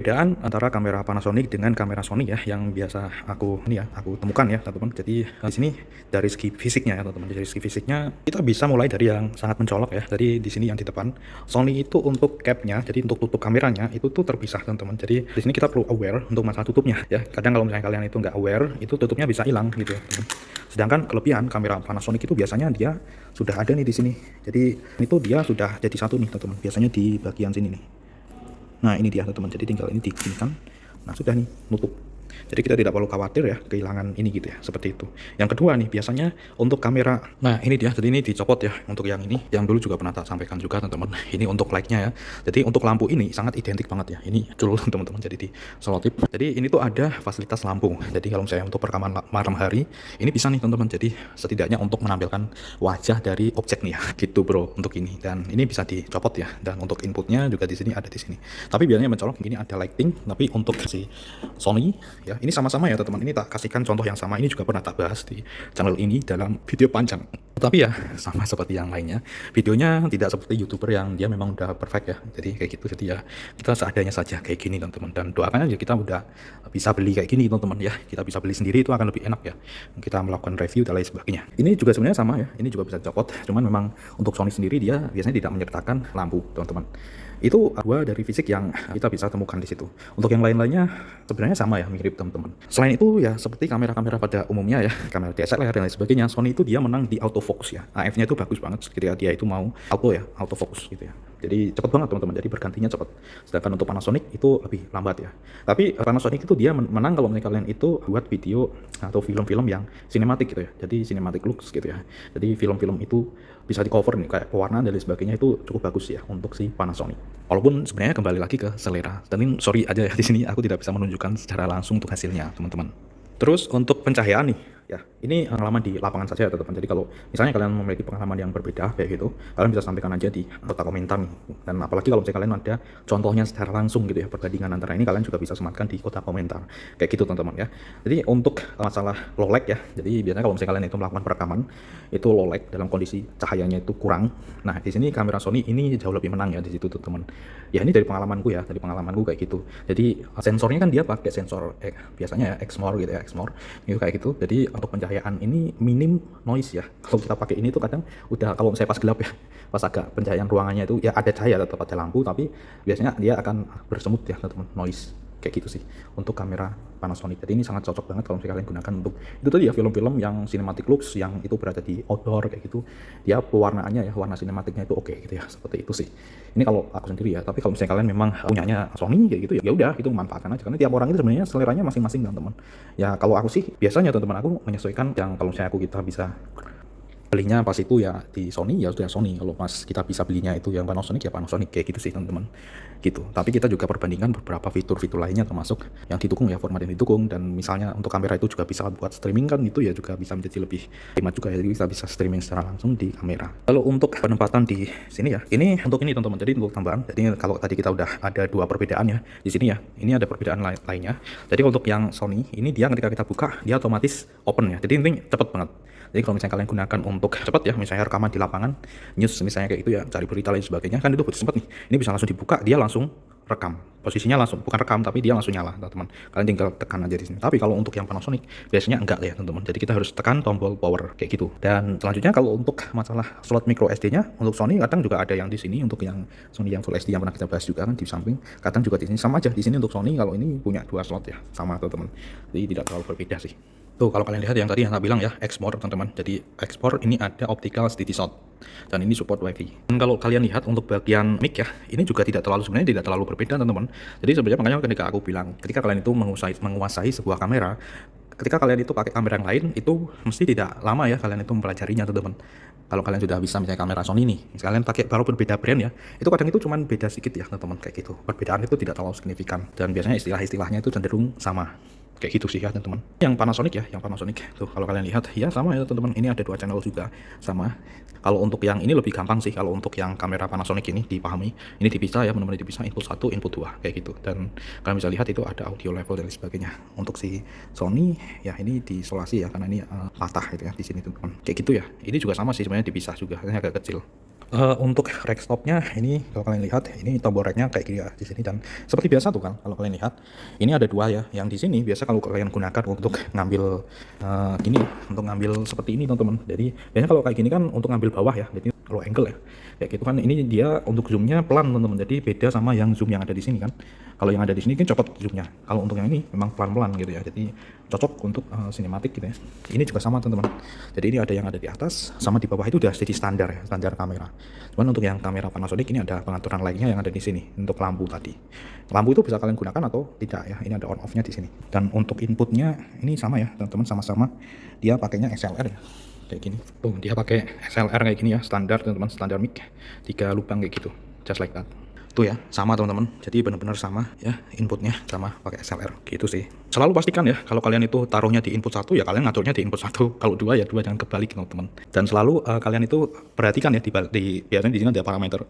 Perbedaan antara kamera Panasonic dengan kamera Sony ya, yang biasa aku temukan ya teman-teman. Jadi di sini dari segi fisiknya ya teman-teman, dari segi fisiknya kita bisa mulai dari yang sangat mencolok ya. Jadi di sini yang di depan, Sony itu untuk capnya, jadi untuk tutup kameranya itu tuh terpisah teman-teman. Jadi di sini kita perlu aware untuk masalah tutupnya ya. Kadang kalau misalnya kalian itu nggak aware, itu tutupnya bisa hilang gitu ya, teman. Sedangkan kelebihan kamera Panasonic itu biasanya dia sudah ada nih di sini. Jadi itu dia sudah jadi satu nih teman-teman. Biasanya di bagian sini nih. Nah ini dia teman-teman, jadi tinggal ini diginikan, nah sudah nih nutup. Jadi kita tidak perlu khawatir ya kehilangan ini gitu ya, seperti itu. Yang kedua nih biasanya untuk kamera, nah ini dia, jadi ini dicopot ya untuk yang ini, yang dulu juga pernah tak sampaikan juga teman-teman. Ini untuk light-nya ya. Jadi untuk lampu ini sangat identik banget ya. Ini jul teman-teman, jadi di selotip. Jadi ini tuh ada fasilitas lampu. Jadi kalau misalnya untuk perekaman malam hari, ini bisa nih teman-teman. Jadi setidaknya untuk menampilkan wajah dari objek nih ya, gitu bro untuk ini. Dan ini bisa dicopot ya. Dan untuk inputnya juga di sini ada di sini. Tapi biasanya mencolok ini ada lighting, tapi untuk si Sony ya ini sama-sama ya teman-teman. Ini tak kasihkan contoh yang sama, ini juga pernah tak bahas di channel ini dalam video panjang. Tapi ya sama seperti yang lainnya, videonya tidak seperti YouTuber yang dia memang udah perfect ya. Jadi kayak gitu, jadi ya kita seadanya saja kayak gini teman-teman. Dan doakan aja kita udah bisa beli kayak gini teman-teman ya. Kita bisa beli sendiri, itu akan lebih enak ya. Kita melakukan review dan lain sebagainya. Ini juga sebenarnya sama ya, ini juga bisa dicopot. Cuman memang untuk Sony sendiri dia biasanya tidak menyertakan lampu teman-teman. Itu dua dari fisik yang kita bisa temukan di situ. Untuk yang lain-lainnya sebenarnya sama ya, mirip teman-teman. Selain itu ya seperti kamera-kamera pada umumnya ya, kamera DSLR dan lain sebagainya, Sony itu dia menang di autofocus ya. AF-nya itu bagus banget ketika dia itu mau auto ya, autofocus gitu ya. Jadi cepat banget teman-teman, jadi bergantinya cepat. Sedangkan untuk Panasonic itu lebih lambat ya. Tapi Panasonic itu dia menang kalau misalnya kalian itu buat video atau film-film yang sinematik gitu ya. Jadi cinematic looks gitu ya. Jadi film-film itu bisa di cover nih kayak pewarnaan dan lain sebagainya, itu cukup bagus ya untuk si Panasonic. Walaupun sebenarnya kembali lagi ke selera. Dan ini sorry aja ya, di sini aku tidak bisa menunjukkan secara langsung untuk hasilnya teman-teman. Terus untuk pencahayaan nih, ya ini pengalaman di lapangan saja ya teman-teman. Jadi kalau misalnya kalian memiliki pengalaman yang berbeda kayak gitu, kalian bisa sampaikan aja di kota komentar nih. Dan apalagi kalau misalnya kalian ada contohnya secara langsung gitu ya, perbandingan antara ini, kalian juga bisa sematkan di kota komentar kayak gitu teman-teman ya. Jadi untuk masalah low light ya, jadi biasanya kalau misalnya kalian itu melakukan perekaman itu low light dalam kondisi cahayanya itu kurang. Nah di sini kamera Sony ini jauh lebih menang ya di situ teman. Ya ini dari pengalamanku ya, dari pengalamanku kayak gitu. Jadi sensornya kan dia pakai sensor biasanya ya Exmor gitu ya, Exmor itu kayak gitu. Jadi untuk pencahayaan ini minim noise ya. Kalau kita pakai ini tuh kadang udah, kalau saya pas gelap ya, pas agak pencahayaan ruangannya itu ya ada cahaya, tetap ada lampu, tapi biasanya dia akan bersemut ya teman-teman, noise kayak gitu sih untuk kamera Panasonic. Jadi ini sangat cocok banget kalau misalnya kalian gunakan untuk itu tadi ya, film-film yang cinematic looks yang itu berada di outdoor kayak gitu. Dia pewarnaannya ya, warna sinematiknya itu oke gitu ya, seperti itu sih. Ini kalau aku sendiri ya, tapi kalau misalnya kalian memang punyanya Sony kayak gitu ya, ya udah itu manfaatkan aja, karena tiap orang itu sebenarnya seleranya masing-masing teman-teman. Ya kalau aku sih biasanya teman-teman, aku menyesuaikan yang kalau misalnya kita bisa belinya pas itu ya di Sony ya sudah Sony, kalau pas kita bisa belinya itu yang Panasonic ya Panasonic kayak gitu sih teman-teman gitu. Tapi kita juga perbandingkan beberapa fitur-fitur lainnya termasuk yang didukung ya, format yang didukung, dan misalnya untuk kamera itu juga bisa buat streaming kan, itu ya juga bisa menjadi lebih hemat juga ya, jadi kita bisa streaming secara langsung di kamera. Lalu untuk penempatan di sini ya, ini untuk ini teman-teman, jadi untuk tambahan, jadi kalau tadi kita udah ada dua perbedaan ya di sini ya, ini ada perbedaan lainnya. Jadi untuk yang Sony ini dia ketika kita buka dia otomatis open ya, jadi ini cepet banget. Jadi kalau misalnya kalian gunakan untuk cepat ya, misalnya rekaman di lapangan, news misalnya kayak gitu ya, cari berita lain sebagainya, kan itu butuh cepat nih. Ini bisa langsung dibuka, dia langsung rekam. Posisinya langsung, bukan rekam, tapi dia langsung nyala, teman-teman. Kalian tinggal tekan aja di sini. Tapi kalau untuk yang Panasonic, biasanya enggak ya, teman-teman. Jadi kita harus tekan tombol power kayak gitu. Dan selanjutnya kalau untuk masalah slot micro SD-nya, untuk Sony kadang juga ada yang di sini, untuk yang Sony yang Full HD yang pernah kita bahas juga kan di samping. Kadang juga di sini sama aja. Di sini untuk Sony kalau ini punya dua slot ya, sama teman-teman. Jadi tidak terlalu berbeda sih. Tuh kalau kalian lihat yang tadi yang saya bilang ya, Exmor teman-teman. Jadi Exmor ini ada optical steady shot dan ini support WiFi. Dan kalau kalian lihat untuk bagian mic ya, ini juga sebenarnya tidak terlalu berbeda teman-teman. Jadi sebenarnya makanya ketika aku bilang, ketika kalian itu menguasai sebuah kamera, ketika kalian itu pakai kamera yang lain, itu mesti tidak lama ya kalian itu mempelajarinya teman-teman. Kalau kalian sudah bisa misalnya kamera Sony nih, misalnya kalian pakai walaupun beda brand ya, itu kadang itu cuma beda sedikit ya teman-teman kayak gitu. Perbedaan itu tidak terlalu signifikan dan biasanya istilah-istilahnya itu cenderung sama. Kayak gitu sih ya teman-teman. Yang Panasonic ya, yang Panasonic tuh kalau kalian lihat ya sama ya teman-teman. Ini ada dua channel juga sama. Kalau untuk yang ini lebih gampang sih. Kalau untuk yang kamera Panasonic ini dipahami, ini dipisah ya, benar-benar dipisah, input 1, input 2 kayak gitu. Dan kalian bisa lihat itu ada audio level dan sebagainya. Untuk si Sony ya ini diisolasi ya, karena ini patah gitu ya di sini teman-teman. Kayak gitu ya. Ini juga sama sih sebenarnya, dipisah juga, hanya agak kecil. Untuk rack stopnya ini kalau kalian lihat ini tombol racknya kayak gini ya di sini, dan seperti biasa tuh kan kalau kalian lihat ini ada dua ya, yang di sini biasa kalau kalian gunakan untuk ngambil gini, untuk ngambil seperti ini teman-teman. Jadi biasanya kalau kayak gini kan untuk ngambil bawah ya, jadi low angle ya kayak gitu kan. Ini dia untuk zoomnya pelan teman-teman, jadi beda sama yang zoom yang ada di sini kan. Kalau yang ada di sini kan copot zoomnya, kalau untuk yang ini memang pelan-pelan gitu ya, jadi cocok untuk sinematik gitu ya. Ini juga sama teman-teman, jadi ini ada yang ada di atas sama di bawah, itu udah jadi standar ya, standar kamera. Cuman untuk yang kamera Panasonic ini ada pengaturan lainnya yang ada di sini untuk lampu tadi. Lampu itu bisa kalian gunakan atau tidak ya. Ini ada on off-nya di sini. Dan untuk inputnya ini sama ya, teman-teman, sama-sama dia pakainya XLR ya. Kayak gini. Tuh, dia pakai XLR kayak gini ya, standar teman-teman, standar mic. 3 lubang kayak gitu. Just like that. Tuh ya, sama teman-teman, jadi benar-benar sama ya, inputnya sama pakai XLR gitu sih. Selalu pastikan ya kalau kalian itu taruhnya di input 1 ya kalian ngaturnya di input 1, kalau 2 ya 2, jangan kebalik teman-teman. Dan selalu kalian itu perhatikan ya biasanya di sini ada parameter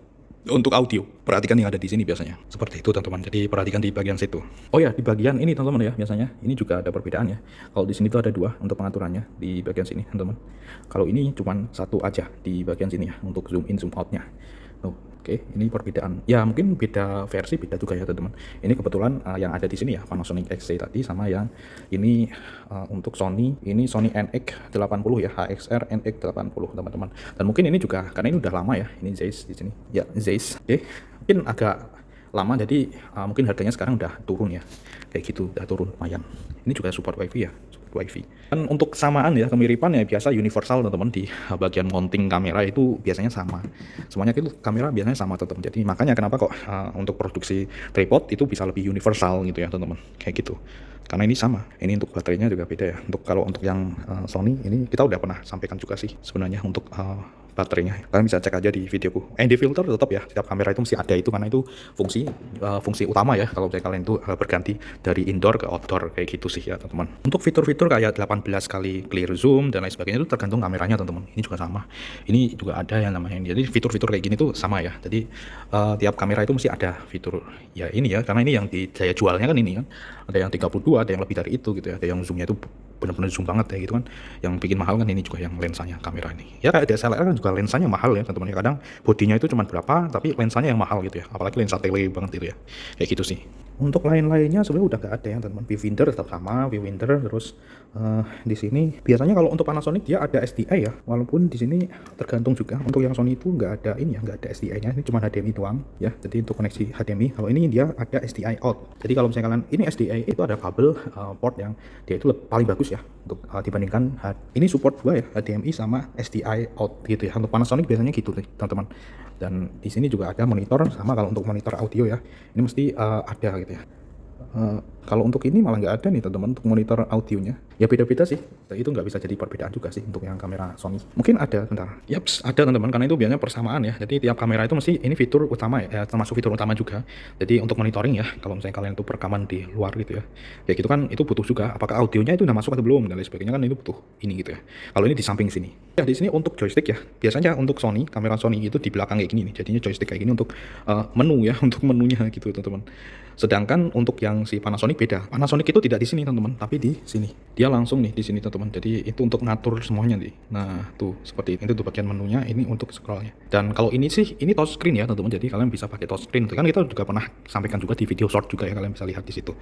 untuk audio, perhatikan yang ada di sini biasanya seperti itu teman-teman. Jadi perhatikan di bagian situ. Oh ya, di bagian ini teman-teman ya, biasanya ini juga ada perbedaan ya. Kalau di sini tuh ada 2 untuk pengaturannya di bagian sini teman-teman. Kalau ini cuman 1 aja di bagian sini ya untuk zoom in zoom outnya. Oke, ini perbedaan. Ya mungkin beda versi, beda juga ya teman-teman. Ini kebetulan yang ada di sini ya Panasonic XC tadi, sama yang ini untuk Sony, ini Sony NX80 ya, HXR NX80 teman-teman. Dan mungkin ini juga karena ini udah lama ya, ini Zeiss di sini. Ya, Zeiss. Oke, mungkin agak lama, jadi mungkin harganya sekarang udah turun ya. Kayak gitu, udah turun lumayan. Ini juga support WiFi ya. WiFi. Dan untuk kesamaan ya, kemiripan ya biasa universal teman-teman, di bagian mounting kamera itu biasanya sama. Semuanya itu kamera biasanya sama teman-teman. Jadi makanya kenapa kok untuk produksi tripod itu bisa lebih universal gitu ya teman-teman. Kayak gitu. Karena ini sama. Ini untuk baterainya juga beda ya. Kalau untuk yang Sony ini kita udah pernah sampaikan juga sih sebenarnya untuk baterainya. Kalian bisa cek aja di videoku. ND filter tetap ya, setiap kamera itu mesti ada itu, karena itu fungsi utama ya kalau misalnya kalian itu berganti dari indoor ke outdoor kayak gitu sih ya teman-teman. Untuk fitur-fitur kayak 18 kali clear zoom dan lain sebagainya itu tergantung kameranya teman-teman. Ini juga sama. Ini juga ada yang namanya ini. Jadi fitur-fitur kayak gini tuh sama ya. Jadi tiap kamera itu mesti ada fitur ya ini ya, karena ini yang di daya jualnya kan ini kan. Ada yang 32, ada yang lebih dari itu gitu ya. Ada yang zoomnya itu benar-benar zoom banget ya gitu kan. Yang bikin mahal kan ini juga yang lensanya kamera ini. Ya kayak DSLR kan juga lensanya mahal ya teman-teman. Kadang bodinya itu cuma berapa tapi lensanya yang mahal gitu ya. Apalagi lensa tele banget gitu ya. Kayak gitu sih. Untuk lain-lainnya sebenarnya udah gak ada ya teman-teman. Viewfinder tetap sama, viewfinder terus di sini biasanya kalau untuk Panasonic dia ada SDI ya. Walaupun di sini tergantung juga. Untuk yang Sony itu nggak ada ini ya, nggak ada SDI-nya. Ini cuma HDMI doang ya. Jadi untuk koneksi HDMI. Kalau ini dia ada SDI out. Jadi kalau misalnya kalian ini SDI itu ada kabel port yang dia itu paling bagus ya untuk dibandingkan ini support 2 ya, HDMI sama SDI out gitu ya. Untuk Panasonic biasanya gitu nih teman-teman. Dan di sini juga ada monitor sama. Kalau untuk monitor audio ya ini mesti ada gitu ya. Kalau untuk ini malah nggak ada nih teman-teman, untuk monitor audionya ya beda-beda sih. Itu nggak bisa jadi perbedaan juga sih untuk yang kamera Sony. Mungkin ada, bentar. Yaps, ada teman-teman, karena itu biasanya persamaan ya. Jadi tiap kamera itu mesti ini fitur utama ya, termasuk fitur utama juga. Jadi untuk monitoring ya, kalau misalnya kalian itu perekaman di luar gitu ya, ya gitu kan itu butuh juga. Apakah audionya itu udah masuk atau belum dan lain sebagainya, kan itu butuh ini gitu ya. Kalau ini di samping sini. Ya di sini untuk joystick ya. Biasanya untuk Sony, kamera Sony itu di belakang kayak gini nih. Jadinya joystick kayak gini untuk menu ya, untuk menunya gitu teman-teman. Sedangkan untuk yang si Panasonic beda. Panasonic itu tidak di sini teman-teman, tapi di sini. Dia langsung nih di sini teman-teman. Jadi itu untuk ngatur semuanya nih. Nah, tuh seperti itu tuh bagian menunya, ini untuk scrollnya. Dan kalau ini sih ini touchscreen ya teman-teman. Jadi kalian bisa pakai touchscreen. Kan kita juga pernah sampaikan juga di video short juga ya, kalian bisa lihat di situ.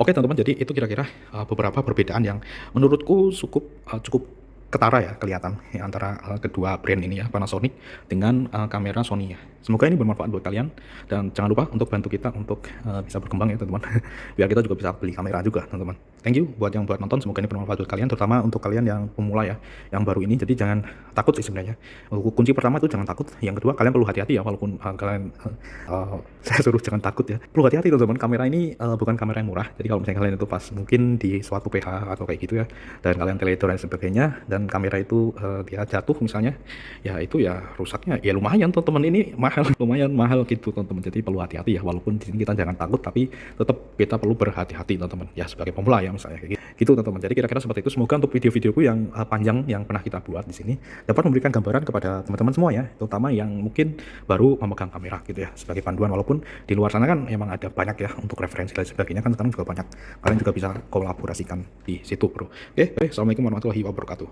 Oke teman-teman, jadi itu kira-kira beberapa perbedaan yang menurutku cukup ketara ya kelihatan ya, antara kedua brand ini ya, Panasonic dengan kamera Sony ya. Semoga ini bermanfaat buat kalian, dan jangan lupa untuk bantu kita untuk bisa berkembang ya teman-teman. Biar kita juga bisa beli kamera juga teman-teman. Thank you buat yang buat nonton, semoga ini bermanfaat buat kalian, terutama untuk kalian yang pemula ya, yang baru ini. Jadi jangan takut sih sebenarnya. Kunci pertama itu jangan takut. Yang kedua, kalian perlu hati-hati ya, walaupun kalian saya suruh jangan takut ya. Perlu hati-hati teman-teman, kamera ini bukan kamera yang murah. Jadi kalau misalnya kalian itu pas mungkin di suatu PH atau kayak gitu ya, dan kalian teletur dan sebagainya, dan kamera itu dia jatuh misalnya, ya itu ya rusaknya ya lumayan teman-teman, ini mahal, lumayan mahal gitu teman-teman. Jadi perlu hati-hati ya, walaupun di sini kita jangan takut, tapi tetap kita perlu berhati-hati teman-teman ya, sebagai pemula ya misalnya kayak gitu teman-teman. Jadi kira-kira seperti itu. Semoga untuk video-videoku yang panjang yang pernah kita buat di sini dapat memberikan gambaran kepada teman-teman semua ya, terutama yang mungkin baru memegang kamera gitu ya, sebagai panduan. Walaupun di luar sana kan emang ada banyak ya untuk referensi dan sebagainya, kan sekarang juga banyak, kalian juga bisa kolaborasikan di situ bro. Oke, assalamualaikum warahmatullahi wabarakatuh.